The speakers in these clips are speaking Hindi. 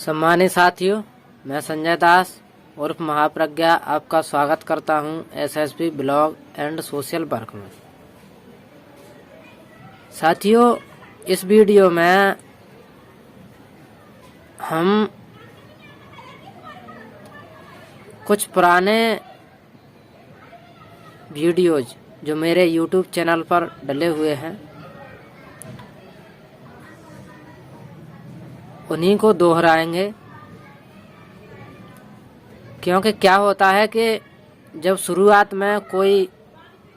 सम्मानित साथियों, मैं संजय दास उर्फ महाप्रज्ञा आपका स्वागत करता हूं SSB blog and social work में। साथियों, इस वीडियो में हम कुछ पुराने वीडियोज जो मेरे YouTube चैनल पर डले हुए हैं उन्हीं को दोहराएंगे, क्योंकि क्या होता है कि जब शुरुआत में कोई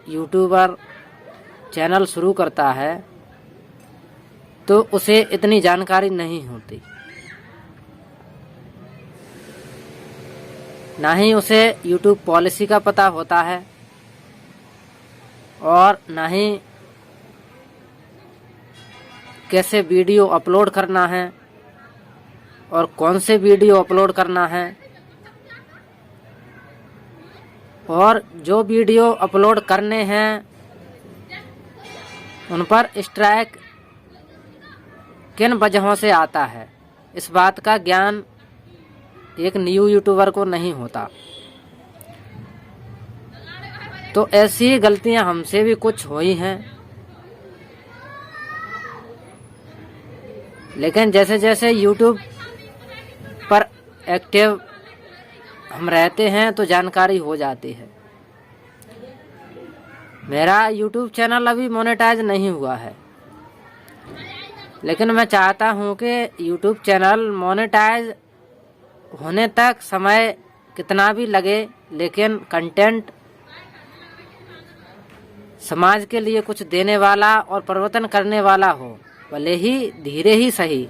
यूट्यूबर चैनल शुरू करता है तो उसे इतनी जानकारी नहीं होती, ना ही उसे यूट्यूब पॉलिसी का पता होता है और ना ही कैसे वीडियो अपलोड करना है और कौन से वीडियो अपलोड करना है, और जो वीडियो अपलोड करने हैं उन पर स्ट्राइक किन वजहों से आता है, इस बात का ज्ञान एक न्यू यूट्यूबर को नहीं होता। तो ऐसी गलतियां हमसे भी कुछ हुई हैं, लेकिन जैसे जैसे यूट्यूब पर एक्टिव हम रहते हैं तो जानकारी हो जाती है। मेरा यूट्यूब चैनल अभी मोनेटाइज नहीं हुआ है, लेकिन मैं चाहता हूं कि यूट्यूब चैनल मोनेटाइज होने तक समय कितना भी लगे, लेकिन कंटेंट समाज के लिए कुछ देने वाला और परिवर्तन करने वाला हो, भले ही धीरे ही सही,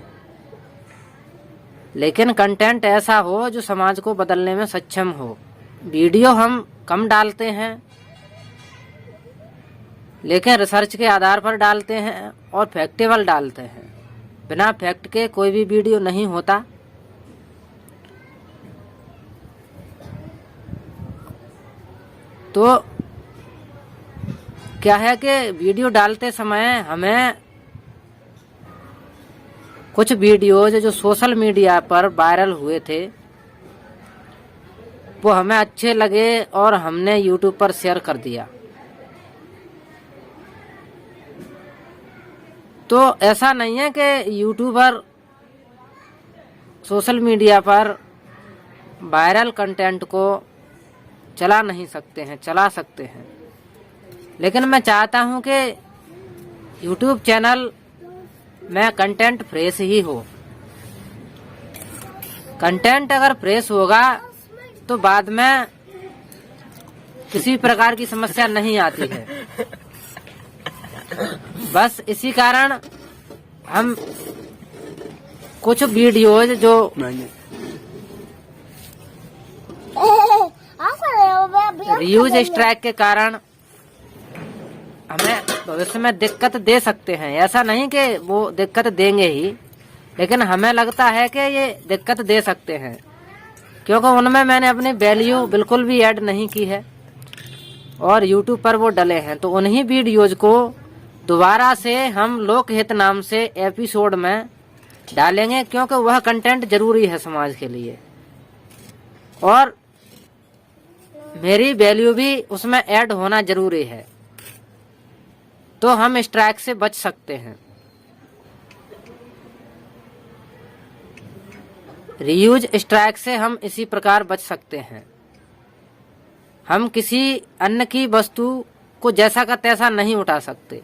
लेकिन कंटेंट ऐसा हो जो समाज को बदलने में सक्षम हो। वीडियो हम कम डालते हैं, लेकिन रिसर्च के आधार पर डालते हैं और फैक्टेबल डालते हैं। बिना फैक्ट के कोई भी वीडियो नहीं होता। तो क्या है कि वीडियो डालते समय हमें कुछ वीडियोज जो सोशल मीडिया पर वायरल हुए थे वो हमें अच्छे लगे और हमने यूट्यूब पर शेयर कर दिया। तो ऐसा नहीं है कि यूट्यूबर सोशल मीडिया पर वायरल कंटेंट को चला नहीं सकते हैं, चला सकते हैं, लेकिन मैं चाहता हूं कि यूट्यूब चैनल में कंटेंट फ्रेश ही हो। कंटेंट अगर फ्रेश होगा तो बाद में किसी प्रकार की समस्या नहीं आती है। बस इसी कारण हम कुछ वीडियोज जो रीयूज स्ट्राइक के कारण हमें भविष्य में दिक्कत दे सकते हैं, ऐसा नहीं कि वो दिक्कत देंगे ही, लेकिन हमें लगता है कि ये दिक्कत दे सकते हैं, क्योंकि उनमें मैंने अपनी वैल्यू बिल्कुल भी ऐड नहीं की है और यूट्यूब पर वो डले हैं। तो उन्हीं वीडियोज को दोबारा से हम लोकहित नाम से एपिसोड में डालेंगे, क्योंकि वह कंटेंट जरूरी है समाज के लिए और मेरी वैल्यू भी उसमें ऐड होना जरूरी है। तो हम स्ट्राइक से बच सकते हैं। रीयूज स्ट्राइक से हम इसी प्रकार बच सकते हैं। हम किसी अन्य की वस्तु को जैसा का तैसा नहीं उठा सकते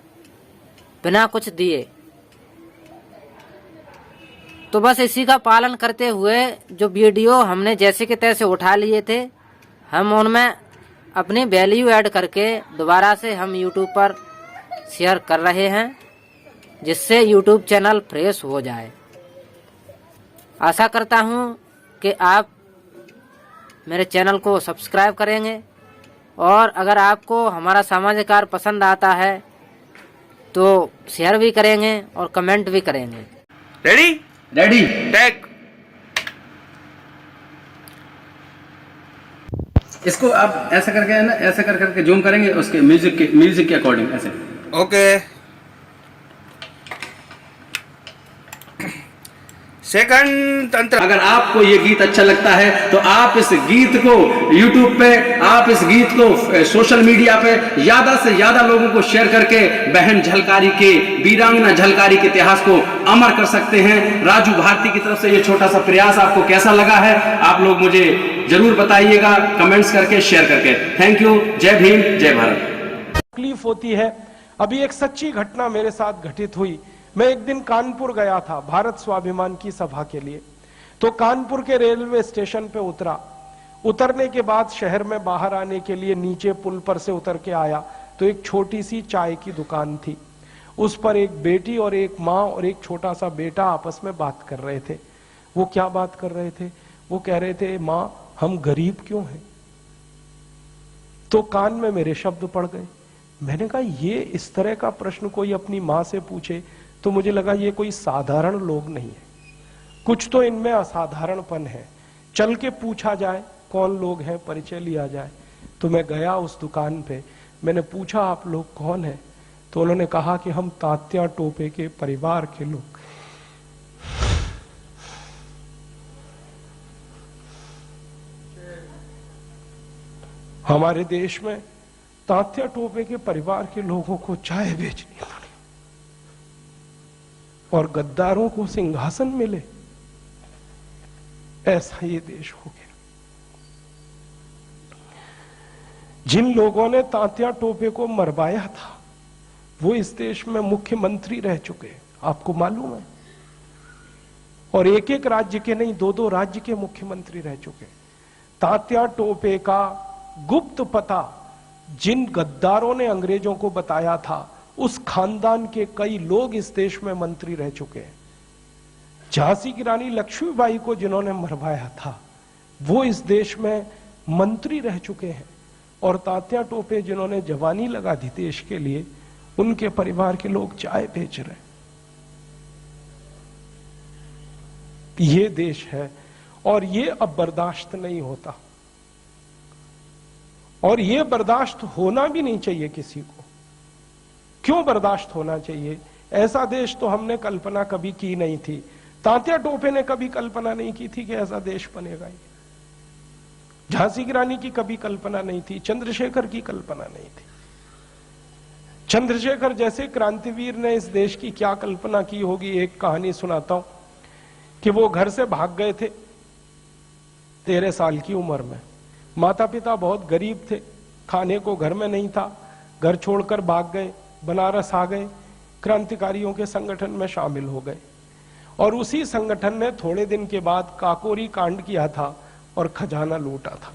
बिना कुछ दिए। तो बस इसी का पालन करते हुए जो वीडियो हमने जैसे के तैसे उठा लिए थे, हम उनमें अपनी वैल्यू ऐड करके दोबारा से हम यूट्यूब पर शेयर कर रहे हैं, जिससे यूट्यूब चैनल फ्रेश हो जाए। आशा करता हूं कि आप मेरे चैनल को सब्सक्राइब करेंगे और अगर आपको हमारा सामाजिक कार्य पसंद आता है तो शेयर भी करेंगे और कमेंट भी करेंगे। Ready ready take. इसको आप ऐसा करके है ना, ऐसा कर करके जूम करेंगे उसके म्यूजिक के अकॉर्डिंग ऐसे। ओके सेकंड तंत्र। अगर आपको ये गीत अच्छा लगता है तो आप इस गीत को YouTube पे, आप इस गीत को सोशल मीडिया पे ज्यादा से ज्यादा लोगों को शेयर करके बहन झलकारी के, वीरांगना झलकारी के इतिहास को अमर कर सकते हैं। राजू भारती की तरफ से ये छोटा सा प्रयास आपको कैसा लगा है, आप लोग मुझे जरूर बताइएगा कमेंट्स करके, शेयर करके। Thank you. जय भीम, जय भारत। तकलीफ होती है। अभी एक सच्ची घटना मेरे साथ घटित हुई। मैं एक दिन कानपुर गया था भारत स्वाभिमान की सभा के लिए। तो कानपुर के रेलवे स्टेशन पे उतरा। उतरने के बाद शहर में बाहर आने के लिए नीचे पुल पर से उतर के आया तो एक छोटी सी चाय की दुकान थी। उस पर एक बेटी और एक माँ और एक छोटा सा बेटा आपस में बात कर रहे थे। वो क्या बात कर रहे थे? वो कह रहे थे, माँ हम गरीब क्यों हैं? तो कान में मेरे शब्द पड़ गए। मैंने कहा ये इस तरह का प्रश्न कोई अपनी माँ से पूछे तो मुझे लगा ये कोई साधारण लोग नहीं है, कुछ तो इनमें असाधारणपन है। चल के पूछा जाए कौन लोग हैं, परिचय लिया जाए। तो मैं गया उस दुकान पे, मैंने पूछा आप लोग कौन हैं? तो उन्होंने कहा कि हम तात्या टोपे के परिवार के लोग। हमारे देश में तात्या टोपे के परिवार के लोगों को चाय बेचनी पड़ी और गद्दारों को सिंहासन मिले, ऐसा ये देश हो गया। जिन लोगों ने तात्या टोपे को मरवाया था वो इस देश में मुख्यमंत्री रह चुके, आपको मालूम है। और एक एक राज्य के नहीं, दो दो राज्य के मुख्यमंत्री रह चुके। तात्या टोपे का गुप्त पता जिन गद्दारों ने अंग्रेजों को बताया था, उस खानदान के कई लोग इस देश में मंत्री रह चुके हैं। झांसी की रानी लक्ष्मीबाई को जिन्होंने मरवाया था वो इस देश में मंत्री रह चुके हैं। और तात्या टोपे जिन्होंने जवानी लगा दी देश के लिए, उनके परिवार के लोग चाय बेच रहे हैं। ये देश है और ये अब बर्दाश्त नहीं होता, और ये बर्दाश्त होना भी नहीं चाहिए किसी को। क्यों बर्दाश्त होना चाहिए? ऐसा देश तो हमने कल्पना कभी की नहीं थी। तात्या टोपे ने कभी कल्पना नहीं की थी कि ऐसा देश बनेगा। झांसी की रानी की कभी कल्पना नहीं थी, चंद्रशेखर की कल्पना नहीं थी। चंद्रशेखर जैसे क्रांतिवीर ने इस देश की क्या कल्पना की होगी। एक कहानी सुनाता हूं कि वो घर से भाग गए थे 13 साल की उम्र में। माता पिता बहुत गरीब थे, खाने को घर में नहीं था, घर छोड़कर भाग गए, बनारस आ गए, क्रांतिकारियों के संगठन में शामिल हो गए। और उसी संगठन ने थोड़े दिन के बाद काकोरी कांड किया था और खजाना लूटा था।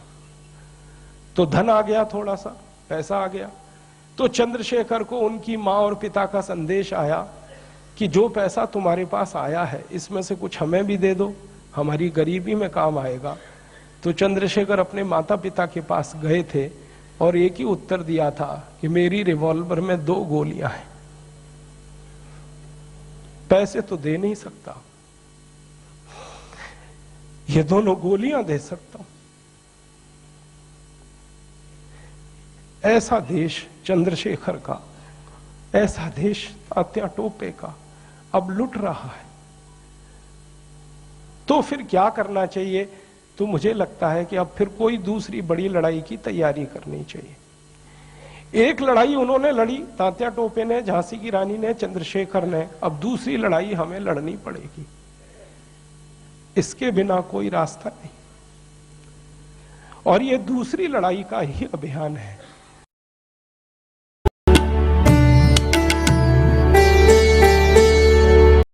तो धन आ गया, थोड़ा सा पैसा आ गया। तो चंद्रशेखर को उनकी माँ और पिता का संदेश आया कि जो पैसा तुम्हारे पास आया है इसमें से कुछ हमें भी दे दो, हमारी गरीबी में काम आएगा। तो चंद्रशेखर अपने माता पिता के पास गए थे और एक ही उत्तर दिया था कि मेरी रिवॉल्वर में 2 गोलियां हैं, पैसे तो दे नहीं सकता, ये दोनों गोलियां दे सकता हूं। ऐसा देश चंद्रशेखर का, ऐसा देश तात्या टोपे का अब लुट रहा है। तो फिर क्या करना चाहिए? तो मुझे लगता है कि अब फिर कोई दूसरी बड़ी लड़ाई की तैयारी करनी चाहिए। एक लड़ाई उन्होंने लड़ी, तात्या टोपे ने, झांसी की रानी ने, चंद्रशेखर ने, अब दूसरी लड़ाई हमें लड़नी पड़ेगी। इसके बिना कोई रास्ता नहीं। और ये दूसरी लड़ाई का ही अभियान है